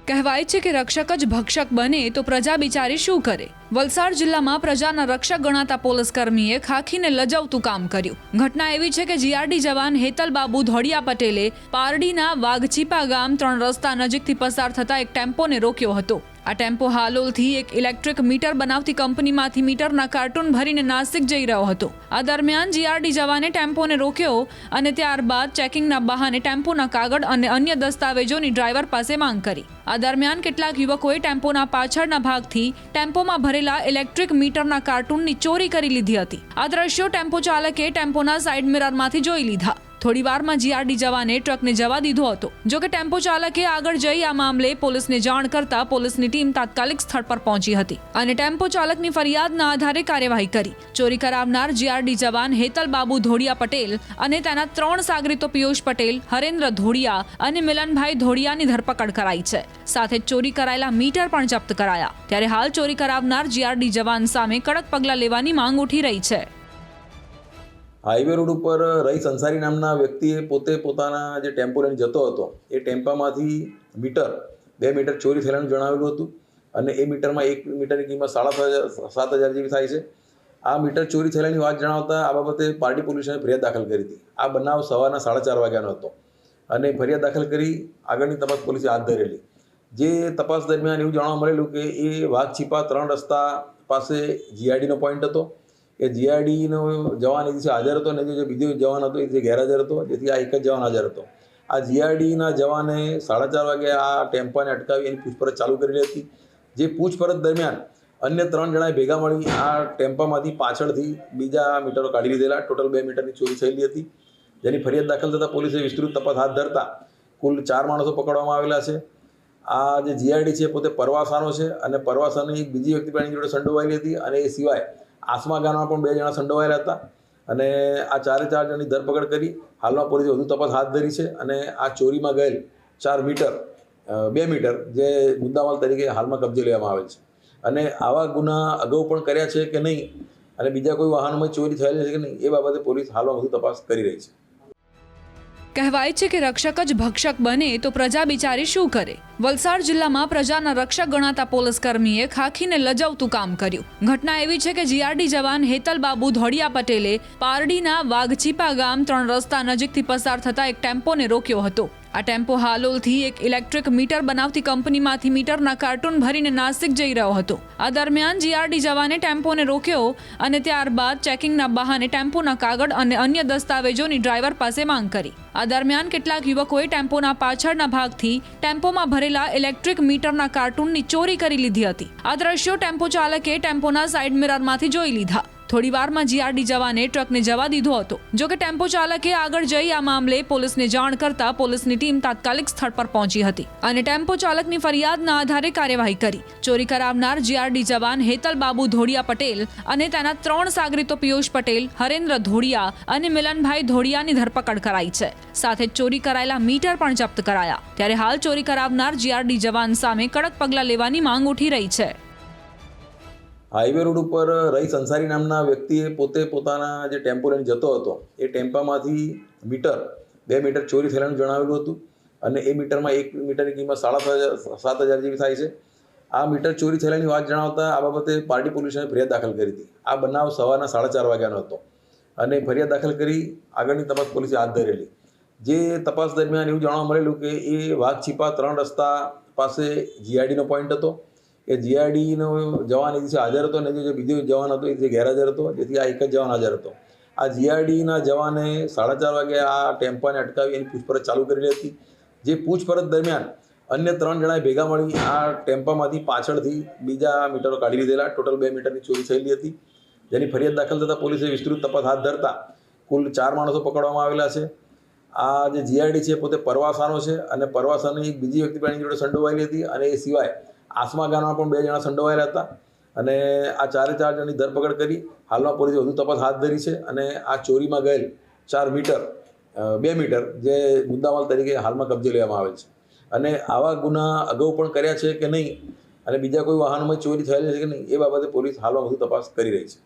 કહેવાય છે કે રક્ષક જ ભક્ષક બને તો પ્રજા બિચારી શું કરે। વલસાડ જિલ્લામાં પ્રજાના રક્ષક ગણાતા પોલીસકર્મીએ ખાખીને લજાવતું કામ કર્યું। ઘટના એવી છે કે જીઆરડી જવાન હેતલ બાબુ ધોડિયા પટેલે પારડીના વાઘચીપા ગામ 3 રસ્તા નજીકથી પસાર થતા એક ટેમ્પોને રોક્યો હતો। આ ટેમ્પો હાલોલથી એક ઇલેક્ટ્રિક મીટર બનાવતી કંપનીમાંથી મીટરના કાર્ટૂન ભરીને નાસિક જઈ રહ્યો હતો। આ દરમિયાન જીઆરડી જવાને ટેમ્પોને રોક્યો અને ત્યારબાદ ચેકિંગના બહાને ટેમ્પોના કાગળ અને અન્ય દસ્તાવેજોની ડ્રાઈવર પાસે માંગ કરી। આ દરમિયાન કેટલાક યુવકોએ ટેમ્પોના પાછળના ભાગથી ટેમ્પોમાં ભરેલા ઇલેક્ટ્રિક મીટરના કાર્ટૂનની ચોરી કરી લીધી હતી। આ દ્રશ્યો ટેમ્પો ચાલકે ટેમ્પોના સાઇડ મિરરમાંથી જોઈ લીધા। થોડી વારમાં જીઆરડી જવાને ટ્રકને જવા દીધો હતો। જો કે ટેમ્પો ચાલકે આગળ જઈ આ મામલે પોલીસને જાણ કરતા પોલીસની ટીમ તાત્કાલિક સ્થળ પર પહોંચી હતી અને ટેમ્પો ચાલકની ફરિયાદના આધારે કાર્યવાહી કરી। ચોરી કરાવનાર જીઆરડી જવાન હેતલ બાબુ ધોડિયા પટેલ અને તેના 3 સાગરીતો પિયુષ પટેલ, હરેન્દ્ર ધોડિયા અને મિલનભાઈ ધોડિયાની ધરપકડ કરાઈ છે। સાથે જ ચોરી કરાયેલા મીટર પણ જપ્ત કરાયા। ત્યારે હાલ ચોરી કરાવનાર જીઆરડી જવાન સામે કડક પગલાં લેવાની માંગ ઉઠી રહી છે। હાઈવે રોડ ઉપર રઈસ અંસારી નામના વ્યક્તિએ પોતે પોતાના જે ટેમ્પો લઈને જતો હતો એ ટેમ્પામાંથી મીટર 2 મીટર ચોરી થયેલાનું જણાવેલું હતું અને એ મીટરમાં 1 મીટરની કિંમત 7,500 જેવી થાય છે। આ મીટર ચોરી થયેલાની વાત જણાવતા આ બાબતે પારડી પોલીસે ફરિયાદ દાખલ કરી હતી। આ બનાવ સવારના 4:30 વાગ્યાનો હતો અને ફરિયાદ દાખલ કરી આગળની તપાસ પોલીસે હાથ ધરેલી। જે તપાસ દરમિયાન એવું જાણવા મળેલું કે એ વાઘચીપા 3 રસ્તા પાસે જીઆરડીનો પોઈન્ટ હતો। એ જીઆરડીનો જવાન એ દિવસે હાજર હતો અને જે બીજો જવાન હતો એ દિવસે ગેરહાજર હતો, જેથી આ એક જ જવાન હાજર હતો। આ જીઆરડીના જવાને 4:30 વાગે આ ટેમ્પાને અટકાવી એની પૂછપરછ ચાલુ કરેલી હતી। જે પૂછપરછ દરમિયાન અન્ય 3 જણાએ ભેગા મળી આ ટેમ્પામાંથી પાછળથી બીજા મીટરો કાઢી લીધેલા। ટોટલ 2 મીટરની ચોરી થયેલી હતી, જેની ફરિયાદ દાખલ થતાં પોલીસે વિસ્તૃત તપાસ હાથ ધરતા કુલ 4 માણસો પકડવામાં આવેલા છે। આ જે જીઆરડી છે પોતે પરવાસાનો છે અને પરવાસાની એક બીજી વ્યક્તિ પણ એની જોડે સંડોવાયેલી હતી અને એ સિવાય આસમા ગામના પણ 2 જણા સંડોવાયેલા હતા અને આ 4 જણની ધરપકડ કરી હાલમાં પોલીસે વધુ તપાસ હાથ ધરી છે અને આ ચોરીમાં ગયેલ 4 મીટર 2 મીટર જે મુદ્દામાલ તરીકે હાલમાં કબજે લેવામાં આવેલ છે અને આવા ગુના અગાઉ પણ કર્યા છે કે નહીં અને બીજા કોઈ વાહનોમાં ચોરી થયેલી છે કે નહીં એ બાબતે પોલીસ હાલમાં વધુ તપાસ કરી રહી છે। કહેવાય છે કે રક્ષક જ ભક્ષક બને તો પ્રજા બિચારી શું કરે। વલસાડ જિલ્લામાં પ્રજાના રક્ષક ગણાતા પોલીસકર્મીએ ખાખીને લજાવતું કામ કર્યું। ઘટના એવી છે કે જીઆરડી જવાન હેતલ બાબુ ધોડિયા પટેલે પારડીના વાઘચીપા ગામ 3 રસ્તા નજીકથી પસાર થતા એક ટેમ્પોને રોક્યો હતો। આ ટેમ્પો હાલોલથી એક ઇલેક્ટ્રિક મીટર બનાવતી કંપનીમાંથી મીટરના કાર્ટૂન ભરીને નાસિક જઈ રહ્યો હતો। આ દરમિયાન જીઆરડી જવાને ટેમ્પોને રોક્યો અને ત્યારબાદ ચેકિંગના બહાને ટેમ્પોના કાગળ અને અન્ય દસ્તાવેજોની ડ્રાઈવર પાસે માંગ કરી। આ દરમિયાન કેટલાક યુવકોએ ટેમ્પોના પાછળના ભાગથી ટેમ્પોમાં ભરેલા ઇલેક્ટ્રિક મીટરના કાર્ટૂનની ચોરી કરી લીધી હતી। આ દ્રશ્યો ટેમ્પો ચાલકે ટેમ્પોના સાઇડ મિરરમાંથી જોઈ લીધા। થોડી વારમાં જીઆરડી જવાને ટ્રકને જવા દીધો હતો। જો કે ટેમ્પો ચાલકે આગળ જઈ આ મામલે પોલીસને જાણ કરતા પોલીસની ટીમ તાત્કાલિક સ્થળ પર પહોંચી હતી અને ટેમ્પો ચાલકની ફરિયાદના આધારે કાર્યવાહી કરી। ચોરી કરાવનાર જીઆરડી જવાન હેતલ બાબુ ધોડિયા પટેલ અને તેના 3 સાગરીતો પિયુષ પટેલ, હરેન્દ્ર ધોડિયા અને મિલનભાઈ ધોડિયાની ધરપકડ કરાઈ છે। સાથે જ ચોરી કરાયેલા મીટર પણ જપ્ત કરાયા। ત્યારે હાલ ચોરી કરાવનાર જીઆરડી જવાન સામે કડક પગલાં લેવાની માંગ ઉઠી રહી છે। હાઈવે રોડ ઉપર રઈસ અંસારી નામના વ્યક્તિએ પોતે પોતાના જે ટેમ્પો લઈને જતો હતો એ ટેમ્પામાંથી મીટર 2 મીટર ચોરી થયેલાનું જણાવેલું હતું અને એ મીટરમાં 1 મીટરની કિંમત 7,500 જેવી થાય છે। આ મીટર ચોરી થયેલાની વાત જણાવતા આ બાબતે પારડી પોલીસે ફરિયાદ દાખલ કરી હતી। આ બનાવ સવારના 4:30 વાગ્યાનો હતો અને ફરિયાદ દાખલ કરી આગળની તપાસ પોલીસે હાથ ધરેલી। જે તપાસ દરમિયાન એવું જાણવા મળેલું કે એ વાઘચીપા 3 રસ્તા પાસે જીઆરડીનો પોઈન્ટ હતો। એ જીઆરડીનો જવાન એ દિવસે હાજર હતો અને જે બીજો જવાન હતો એ દિવસે ગેરહાજર હતો, જેથી આ એક જ જવાન હાજર હતો। આ જીઆરડીના જવાને 4:30 વાગે આ ટેમ્પાને અટકાવી એની પૂછપરછ ચાલુ કરેલી હતી। જે પૂછપરછ દરમિયાન અન્ય 3 જણાએ ભેગા મળી આ ટેમ્પામાંથી પાછળથી બીજા મીટરો કાઢી લીધેલા। ટોટલ 2 મીટરની ચોરી થયેલી હતી, જેની ફરિયાદ દાખલ થતાં પોલીસે વિસ્તૃત તપાસ હાથ ધરતા કુલ 4 માણસો પકડવામાં આવેલા છે। આ જે જીઆરડી છે પોતે પરવાસાનો છે અને પરવાસાની એક બીજી વ્યક્તિ પણ એની જોડે સંડોવાયેલી હતી અને એ સિવાય આસમા ગામના પણ 2 જણા સંડોવાયેલા હતા અને આ 4 જણની ધરપકડ કરી હાલમાં પોલીસે વધુ તપાસ હાથ ધરી છે અને આ ચોરીમાં ગયેલ 4 મીટર 2 મીટર જે મુદ્દામાલ તરીકે હાલમાં કબજે લેવામાં આવેલ છે અને આવા ગુના અગાઉ પણ કર્યા છે કે નહીં અને બીજા કોઈ વાહનોમાં ચોરી થયેલી છે કે નહીં એ બાબતે પોલીસ હાલમાં વધુ તપાસ કરી રહી છે।